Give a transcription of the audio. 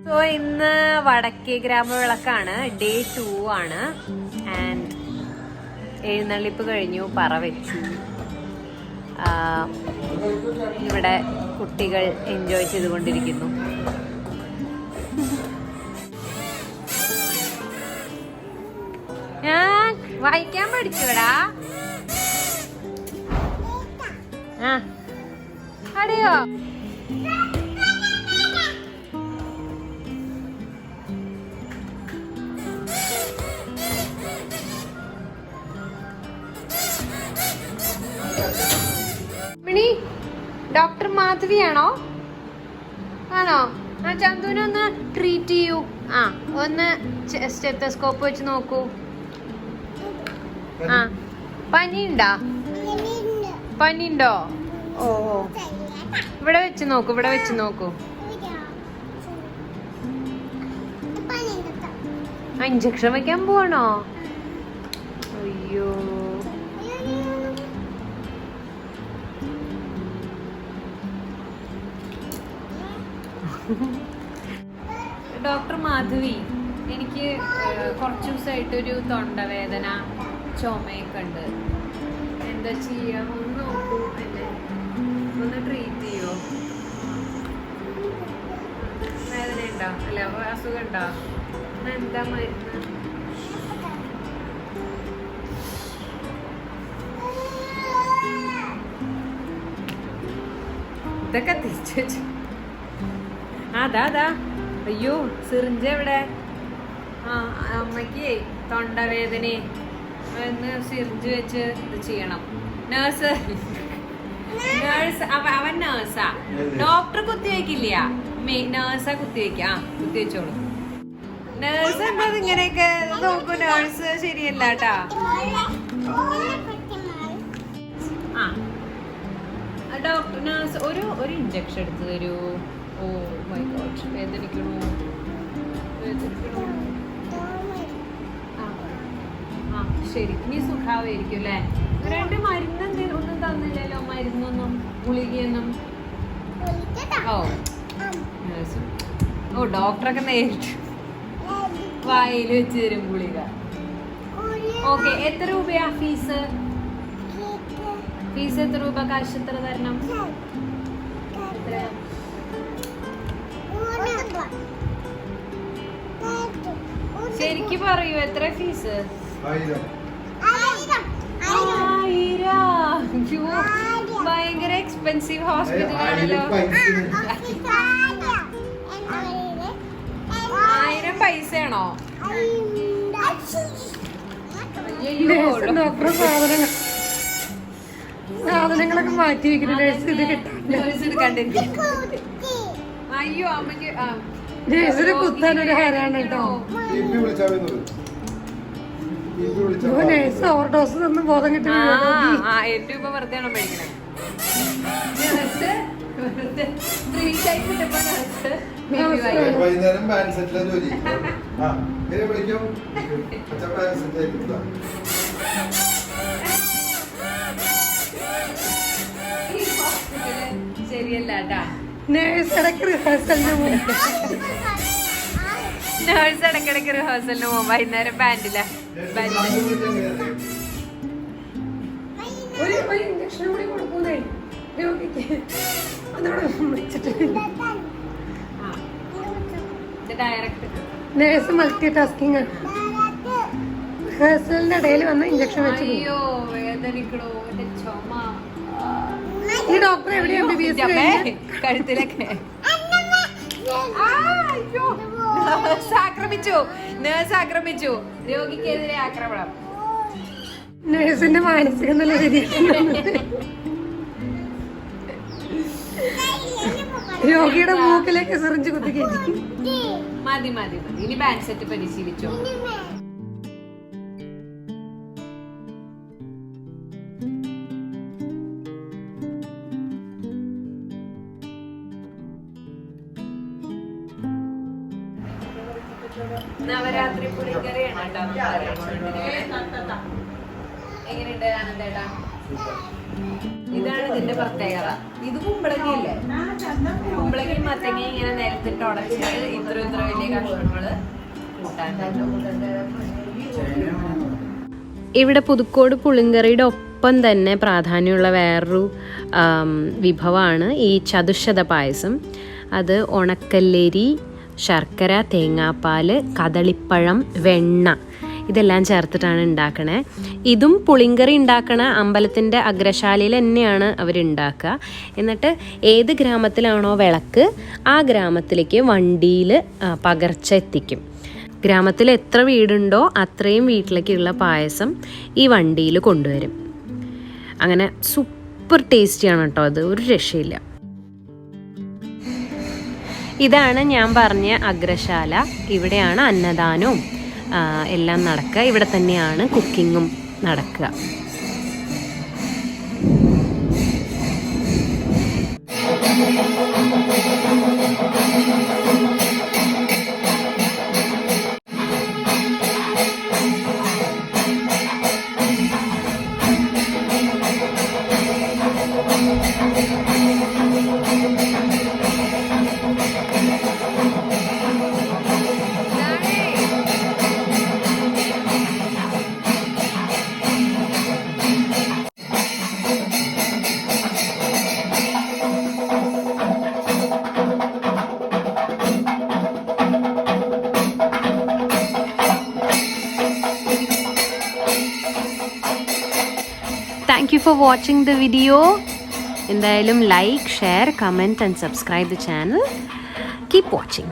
So ഇന്ന് വടക്കേ ഗ്രാമവിളക്കാണ്, day 2 ആണ്. ആൻഡ് എഴുന്നള്ളിപ്പ് കഴിഞ്ഞു, പറ വെച്ചു. ഇവിടെ കുട്ടികൾ എൻജോയ് ചെയ്തുകൊണ്ടിരിക്കുന്നു. ഞാൻ വായിക്കാൻ പഠിച്ചുടാ. അടിയോ മിണി, ഡോക്ടർ മാധവിയാണോ? ആണോ? ആ ചന്തുവിനൊന്ന് ട്രീറ്റ് ചെയ്യൂ. ഒന്ന് സ്റ്റെത്തസ്കോപ്പ് വെച്ച് നോക്കൂ. പനിയുണ്ടോ? പനിയുണ്ടോ? ഓ, ഇവിടെ വെച്ച് നോക്കൂ, ഇവിടെ വെച്ച് നോക്കൂ. ഇഞ്ചക്ഷൻ വെക്കാൻ പോവാണോ? അയ്യോ, ഡോക്ടർ മാധവി, എനിക്ക് കുറച്ച് ദിവസമായിട്ടൊരു തൊണ്ടവേദന, ചുമയൊക്കെ ഉണ്ട്. എന്താ ചെയ്യാ? ഒന്ന് നോക്കൂ എന്നെ, ഒന്ന് ട്രീറ്റ് ചെയ്യോ? വേദന ഉണ്ടോ? അല്ല, അസുഖം ഉണ്ടോ? എന്താ മരുന്ന്? ഇതൊക്കെ തിരിച്ചു വെച്ചു. അതാ. അയ്യോ, സിറിഞ്ച് എവിടെ? അമ്മയ്ക്ക് തൊണ്ടവേദന, ഒന്ന് സിറിഞ്ച് വെച്ച് ഇത് ചെയ്യണം. നേഴ്സ് അവൻ നേഴ്സാ. ഡോക്ടർ കുത്തിവെക്കില്ല, നേഴ്സാ കുത്തിവെക്ക. കുത്തിവെച്ചോളൂ. നേഴ്സ് എന്താ ഇങ്ങനെയൊക്കെ നോക്കൂ? നേഴ്സ് ശരിയല്ല കേട്ടാ. ഡോക്ടർ നേഴ്സ് ഒരു ഇഞ്ചക്ഷൻ എടുത്ത് തരൂ. ഓ മൈ ഗോഡ്, വേദനിക്കണോ? ശരി, ഇനി സുഖാവായിരിക്കും അല്ലേ? 2 മരുന്ന് എന്തെങ്കിലും ഒന്നും തന്നില്ലല്ലോ? മരുന്നൊന്നും, ഗുളികയൊന്നും? ഓ ഡോക്ടറൊക്കെ നേരിട്ട് വായിൽ വെച്ച് തരും ഗുളിക. ഓക്കെ, എത്ര രൂപയാ ഫീസ്? എത്ര രൂപ? കാശ് എത്ര തരണം? ശരിക്ക് പറയൂ, എത്ര ഫീസ്? 1000. ഭയങ്കര എക്സ്പെൻസീവ് ഹോസ്പിറ്റലാണല്ലോ. 1000 പൈസയാണോ? സാധനങ്ങളൊക്കെ മാറ്റി വെക്കുന്നു. അയ്യോ, അമ്മക്ക് നേഴ്സിന് കുത്താനൊരു ഹരാണ് കേട്ടോ. നേഴ്സ് ഓവർഡോസ് തന്ന് ബോധം കിട്ടി. 1000 രൂപ വെറുതെ ആണോ മേടിക്കണേ? വൈകുന്നേരം ബാൻഡ് സെറ്റിലെ ജോലി. വിളിക്കും. ശരിയല്ല. നേഴ്സ് ഇടയ്ക്ക് റിഹേഴ്സലിന് പോകും. നേഴ്സ് ഇടയ്ക്കിടയ്ക്ക് റിഹേഴ്സലിന് പോകും. വൈകുന്നേരം ബാൻഡില. ഒരു ഇഞ്ചക്ഷൻ കൂടി കൊടുക്കൂന്നേ രോഗിക്ക്. നേഴ്സ് മൾട്ടി ടാസ്കിങ് ആണ്. റിഹേഴ്സലിന്റെ ഇടയിൽ വന്ന് ഇഞ്ചക്ഷൻ വെച്ച്. അയ്യോ, വേദനിക്കണോ? എന്റെ ചുമ. ഈ ഡോക്ടർ എവിടെയാ? MBBS കഴുത്തിലൊക്കെ. നേഴ്സ് ആക്രമിച്ചു. രോഗിക്കെതിരെ ആക്രമണം. നേഴ്സിന്റെ മാനസിക നില രോഗിയുടെ മൂക്കിലേക്ക് സിറിഞ്ച് കുത്തിക്കയറ്റി. മതി. ഇനി ബാൻഡ് സെറ്റ് പരിശീലിച്ചോ. നവരാത്രി പുളിക്കറിയാണ് കേട്ടോ. എങ്ങനെയുണ്ട് ആനന്ദേട്ടാ? ഇതാണ് ഇതിന്റെ പ്രത്യേകത. ഇത് കുമ്പളങ്ങയില്ലേ, കുമ്പളങ്ങയും മത്തങ്ങയും ഇങ്ങനെ നിലത്തിട്ട് ഉടച്ചിട്ട് ഇത്ര വലിയ കഷ്ണങ്ങള് കൂട്ടാൻ. ഇവിടെ പുതുക്കോട് പുളിങ്കറിയുടെ ഒപ്പം തന്നെ പ്രാധാന്യമുള്ള വേറൊരു വിഭവമാണ് ഈ ചതുശത പായസം. അത് ഉണക്കല്ലേരി, ശർക്കര, തേങ്ങാപ്പാൽ, കദളിപ്പഴം, വെണ്ണ ഇതെല്ലാം ചേർത്തിട്ടാണ് ഉണ്ടാക്കണേ. ഇതും പുളിങ്കറി ഉണ്ടാക്കണ അമ്പലത്തിൻ്റെ അഗ്രശാലയിൽ തന്നെയാണ് അവരുണ്ടാക്കുക. എന്നിട്ട് ഏത് ഗ്രാമത്തിലാണോ വിളക്ക് ആ ഗ്രാമത്തിലേക്ക് വണ്ടിയിൽ പകർച്ച എത്തിക്കും. ഗ്രാമത്തിൽ എത്ര വീടുണ്ടോ അത്രയും വീട്ടിലേക്കുള്ള പായസം ഈ വണ്ടിയിൽ കൊണ്ടുവരും. അങ്ങനെ സൂപ്പർ ടേസ്റ്റിയാണ് കേട്ടോ, അത് ഒരു രക്ഷയില്ല. ഇതാണ് ഞാൻ പറഞ്ഞ അഗ്രശാല. ഇവിടെയാണ് അന്നദാനവും എല്ലാം നടക്കുക. ഇവിടെ തന്നെയാണ് കുക്കിങ്ങും നടക്കുക. Thank you for watching the video. എന്തായാലും like, share, comment and subscribe the channel. Keep watching.